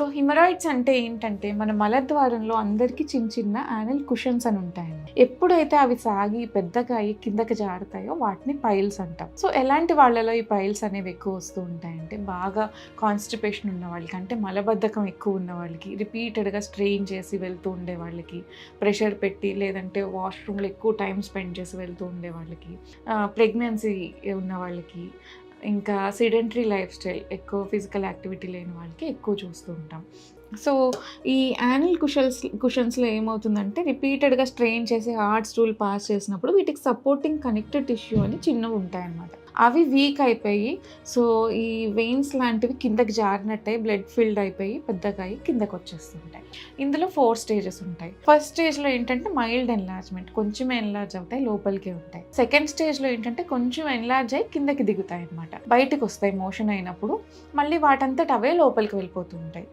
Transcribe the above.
So haemorrhoids అంటే ఏంటంటే మన మలద్వారంలో అందరికీ చిన్న చిన్న యానల్ కుషన్స్ అని ఉంటాయండి. ఎప్పుడైతే అవి సాగి పెద్దగా అయ్యి కిందకి జారుతాయో వాటిని పైల్స్ అంటాం. సో ఎలాంటి వాళ్ళలో ఈ పైల్స్ అనేవి ఎక్కువ వస్తూ ఉంటాయంటే బాగా కాన్స్టిపేషన్ ఉన్న వాళ్ళకి, అంటే మలబద్ధకం ఎక్కువ ఉన్న వాళ్ళకి, రిపీటెడ్గా స్ట్రెయిన్ చేసి వెళ్తూ ఉండే వాళ్ళకి, ప్రెషర్ పెట్టి లేదంటే వాష్రూమ్లో ఎక్కువ టైం స్పెండ్ చేసి వెళ్తూ ఉండే వాళ్ళకి, ప్రెగ్నెన్సీ ఉన్న వాళ్ళకి, ఇంకా సిడెంటరీ లైఫ్ స్టైల్, ఎక్కువ ఫిజికల్ యాక్టివిటీ లేని వాళ్ళకి ఎక్కువ చూస్తూ ఉంటాం. సో ఈ యానల్ కుషన్స్లో ఏమవుతుందంటే రిపీటెడ్గా స్ట్రెయిన్ చేసి హార్డ్ స్టూల్ పాస్ చేసినప్పుడు వీటికి సపోర్టింగ్ కనెక్టివ్ టిష్యూ అని చిన్నవి ఉంటాయన్నమాట. అవి వీక్ అయిపోయి సో ఈ వెయిన్స్ లాంటివి కిందకి జారినట్టు బ్లడ్ ఫిల్డ్ అయిపోయి పెద్దగా అయ్యి కిందకి వచ్చేస్తుంటాయి. ఇందులో 4 స్టేజెస్ ఉంటాయి. ఫస్ట్ స్టేజ్లో ఏంటంటే మైల్డ్ ఎన్లార్జ్మెంట్, కొంచెం ఎన్లార్జ్ అవుతాయి, లోపలికి ఉంటాయి. సెకండ్ స్టేజ్లో ఏంటంటే కొంచెం ఎన్లార్జ్ అయ్యి కిందకి దిగుతాయి అనమాట, బయటకు వస్తాయి మోషన్ అయినప్పుడు, మళ్ళీ వాటంతట అవే లోపలికి వెళ్ళిపోతూ ఉంటాయి.